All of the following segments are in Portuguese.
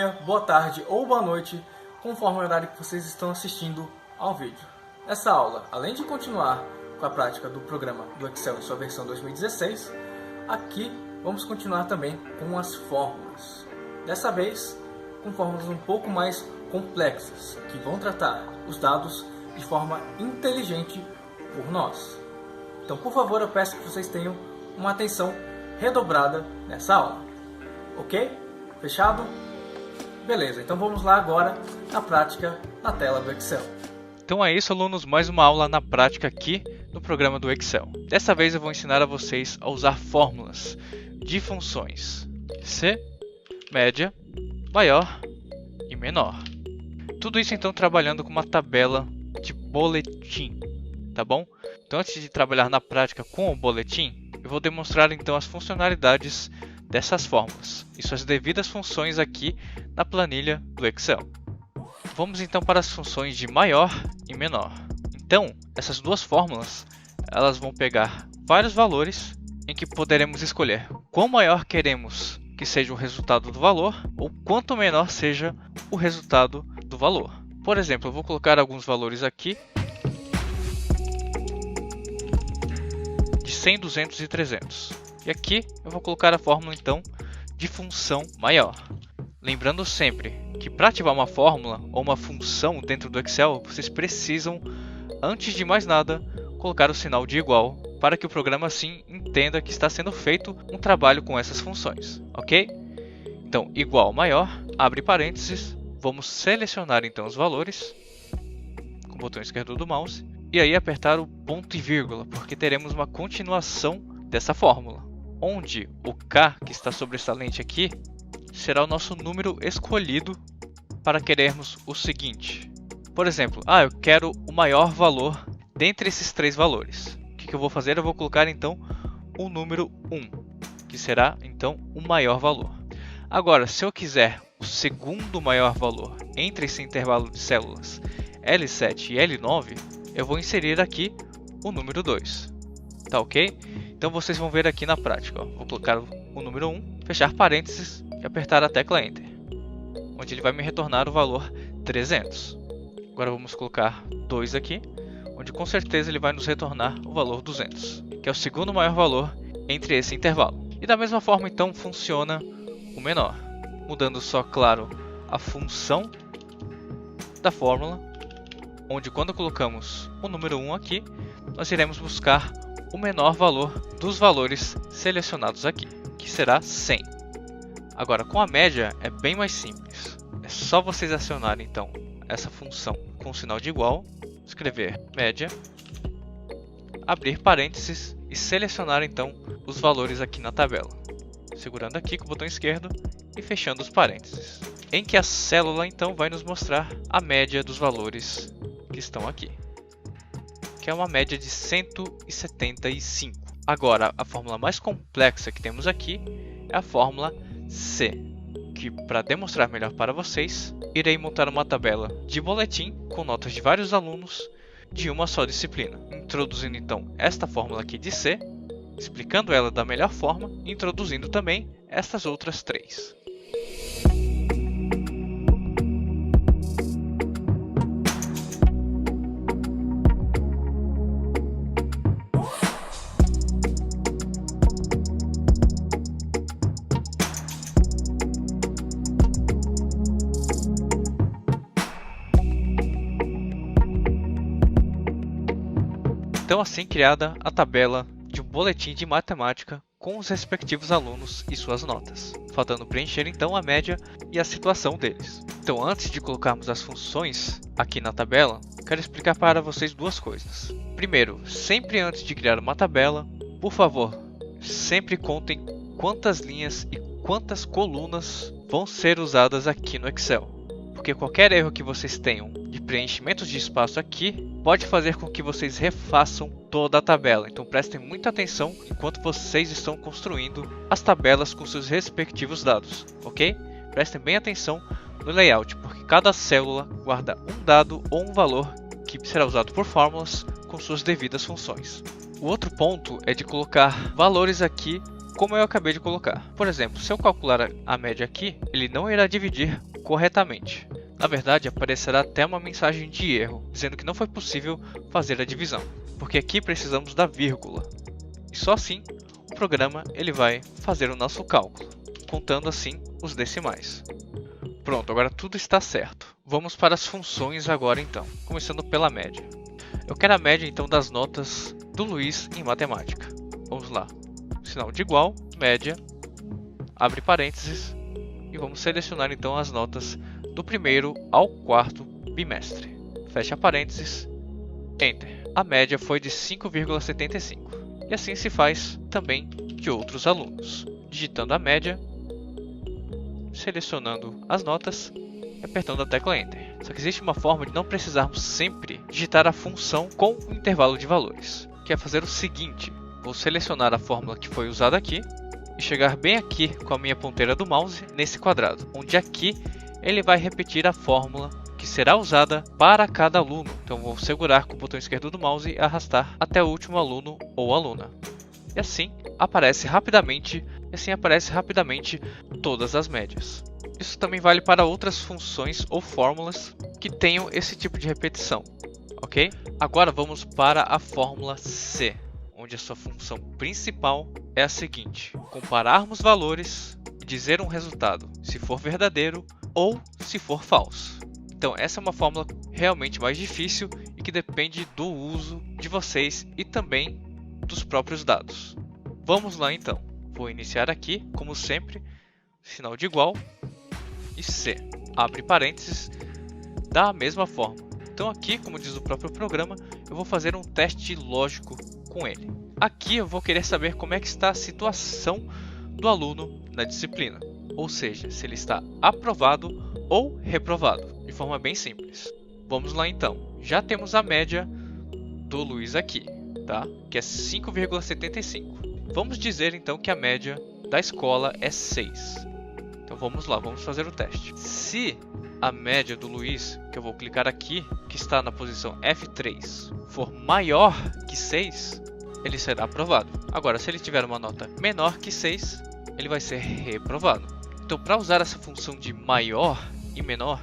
dia, boa tarde ou boa noite, conforme o horário que vocês estão assistindo ao vídeo. Nessa aula, além de continuar com a prática do programa do Excel em sua versão 2016, aqui vamos continuar também com as fórmulas. Dessa vez, com fórmulas um pouco mais complexas, que vão tratar os dados de forma inteligente por nós. Então, por favor, eu peço que vocês tenham uma atenção redobrada nessa aula. Ok? Fechado? Beleza, então vamos lá agora na prática na tela do Excel. Então é isso, alunos, mais uma aula na prática aqui no programa do Excel. Dessa vez eu vou ensinar a vocês a usar fórmulas de funções C, média, maior e menor. Tudo isso então trabalhando com uma tabela de boletim, tá bom? Então antes de trabalhar na prática com o boletim, eu vou demonstrar então as funcionalidades dessas fórmulas e suas devidas funções aqui na planilha do Excel. Vamos então para as funções de maior e menor. Então, essas duas fórmulas, elas vão pegar vários valores em que poderemos escolher quão maior queremos que seja o resultado do valor ou quanto menor seja o resultado do valor. Por exemplo, eu vou colocar alguns valores aqui de 100, 200 e 300. E aqui eu vou colocar a fórmula então de função maior. Lembrando sempre que para ativar uma fórmula ou uma função dentro do Excel, vocês precisam, antes de mais nada, colocar o sinal de igual para que o programa assim entenda que está sendo feito um trabalho com essas funções, ok? Então, igual maior, abre parênteses, vamos selecionar então os valores com o botão esquerdo do mouse e aí apertar o ponto e vírgula, porque teremos uma continuação dessa fórmula, onde o K que está sobressalente aqui será o nosso número escolhido para querermos o seguinte. Por exemplo, eu quero o maior valor dentre esses três valores. O que eu vou fazer? Eu vou colocar então o número 1, que será então o maior valor. Agora, se eu quiser o segundo maior valor entre esse intervalo de células L7 e L9, eu vou inserir aqui o número 2. Tá ok? Então vocês vão ver aqui na prática. Vou colocar o número 1, fechar parênteses e apertar a tecla Enter, onde ele vai me retornar o valor 300. Agora vamos colocar 2 aqui, onde com certeza ele vai nos retornar o valor 200, que é o segundo maior valor entre esse intervalo. E da mesma forma então funciona o menor, mudando só, claro, a função da fórmula, onde quando colocamos o número 1 aqui, nós iremos buscar o menor valor dos valores selecionados aqui, que será 100. Agora, com a média é bem mais simples. É só vocês acionarem então essa função com o sinal de igual, escrever média, abrir parênteses e selecionar então os valores aqui na tabela, segurando aqui com o botão esquerdo e fechando os parênteses, em que a célula então vai nos mostrar a média dos valores que estão aqui, que é uma média de 175. Agora, a fórmula mais complexa que temos aqui é a fórmula C, que para demonstrar melhor para vocês, irei montar uma tabela de boletim com notas de vários alunos de uma só disciplina, introduzindo então esta fórmula aqui de C, explicando ela da melhor forma e introduzindo também estas outras três. Então assim criada a tabela de um boletim de matemática com os respectivos alunos e suas notas, faltando preencher então a média e a situação deles. Então antes de colocarmos as funções aqui na tabela, quero explicar para vocês duas coisas. Primeiro, sempre antes de criar uma tabela, por favor, sempre contem quantas linhas e quantas colunas vão ser usadas aqui no Excel. Porque qualquer erro que vocês tenham de preenchimento de espaço aqui pode fazer com que vocês refaçam toda a tabela. Então prestem muita atenção enquanto vocês estão construindo as tabelas com seus respectivos dados, ok? Prestem bem atenção no layout, porque cada célula guarda um dado ou um valor que será usado por fórmulas com suas devidas funções. O outro ponto é de colocar valores aqui como eu acabei de colocar. Por exemplo, se eu calcular a média aqui, ele não irá dividir corretamente. Na verdade, aparecerá até uma mensagem de erro, dizendo que não foi possível fazer a divisão, porque aqui precisamos da vírgula. E só assim, o programa ele vai fazer o nosso cálculo, contando assim os decimais. Pronto, agora tudo está certo. Vamos para as funções agora então, começando pela média. Eu quero a média então das notas do Luiz em matemática. Vamos lá. Sinal de igual, média, abre parênteses, e vamos selecionar então as notas do primeiro ao quarto bimestre. Fecha parênteses, Enter. A média foi de 5,75. E assim se faz também de outros alunos. Digitando a média, selecionando as notas e apertando a tecla Enter. Só que existe uma forma de não precisarmos sempre digitar a função com o intervalo de valores, que é fazer o seguinte: vou selecionar a fórmula que foi usada aqui e chegar bem aqui com a minha ponteira do mouse nesse quadrado, onde aqui ele vai repetir a fórmula que será usada para cada aluno. Então vou segurar com o botão esquerdo do mouse e arrastar até o último aluno ou aluna. E assim aparece rapidamente todas as médias. Isso também vale para outras funções ou fórmulas que tenham esse tipo de repetição, ok? Agora vamos para a fórmula C, onde a sua função principal é a seguinte: compararmos valores e dizer um resultado, se for verdadeiro ou se for falso. Então essa é uma fórmula realmente mais difícil e que depende do uso de vocês e também dos próprios dados. Vamos lá então. Vou iniciar aqui, como sempre, sinal de igual e C, abre parênteses, da mesma forma. Então aqui, como diz o próprio programa, eu vou fazer um teste lógico com ele. Aqui eu vou querer saber como é que está a situação do aluno na disciplina, ou seja, se ele está aprovado ou reprovado, de forma bem simples. Vamos lá então. Já temos a média do Luiz aqui, tá? Que é 5,75. Vamos dizer então que a média da escola é 6. Então vamos lá, vamos fazer o teste. Se a média do Luiz, que eu vou clicar aqui, que está na posição F3, for maior que 6, ele será aprovado. Agora, se ele tiver uma nota menor que 6, ele vai ser reprovado. Então, para usar essa função de maior e menor,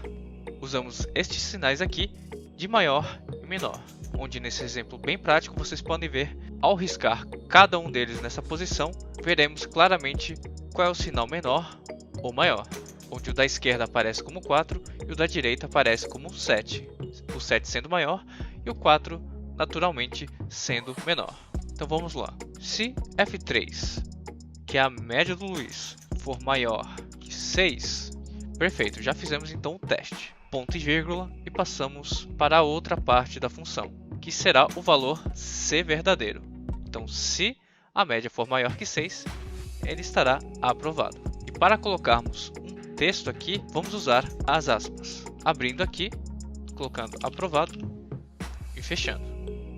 usamos estes sinais aqui de maior e menor, onde nesse exemplo bem prático vocês podem ver, ao riscar cada um deles nessa posição, veremos claramente qual é o sinal menor ou maior, onde o da esquerda aparece como 4 e o da direita aparece como 7, o 7 sendo maior e o 4 naturalmente sendo menor. Então vamos lá. Se F3, que é a média do Luiz, for maior que 6, perfeito, já fizemos então o teste. Ponto e vírgula e passamos para a outra parte da função, que será o valor C verdadeiro. Então, se a média for maior que 6, ele estará aprovado. E para colocarmos um texto aqui, vamos usar as aspas. Abrindo aqui, colocando aprovado e fechando.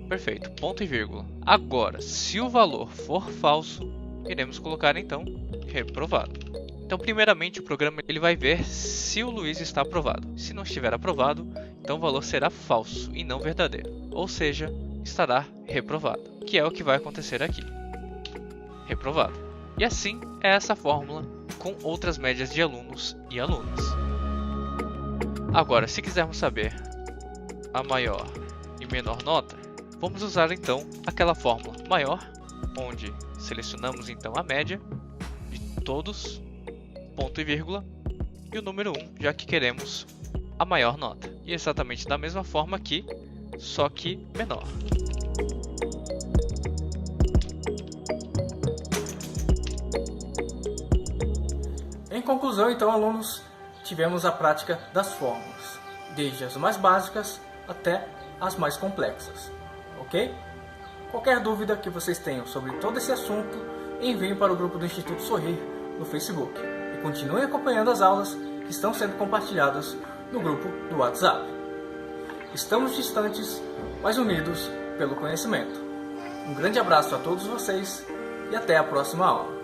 Perfeito, ponto e vírgula. Agora, se o valor for falso, iremos colocar então reprovado. Então, primeiramente, o programa ele vai ver se o Luiz está aprovado. Se não estiver aprovado, então o valor será falso e não verdadeiro. Ou seja, estará reprovado, que é o que vai acontecer aqui. Reprovado. E assim é essa fórmula com outras médias de alunos e alunas. Agora, se quisermos saber a maior e menor nota, vamos usar então aquela fórmula maior, onde selecionamos então a média de todos, ponto e vírgula, e o número 1, já que queremos a maior nota. E exatamente da mesma forma aqui, só que menor. Em conclusão, então, alunos, tivemos a prática das fórmulas, desde as mais básicas até as mais complexas, ok? Qualquer dúvida que vocês tenham sobre todo esse assunto, enviem para o grupo do Instituto Sorrir no Facebook e continuem acompanhando as aulas que estão sendo compartilhadas no grupo do WhatsApp. Estamos distantes, mas unidos pelo conhecimento. Um grande abraço a todos vocês e até a próxima aula.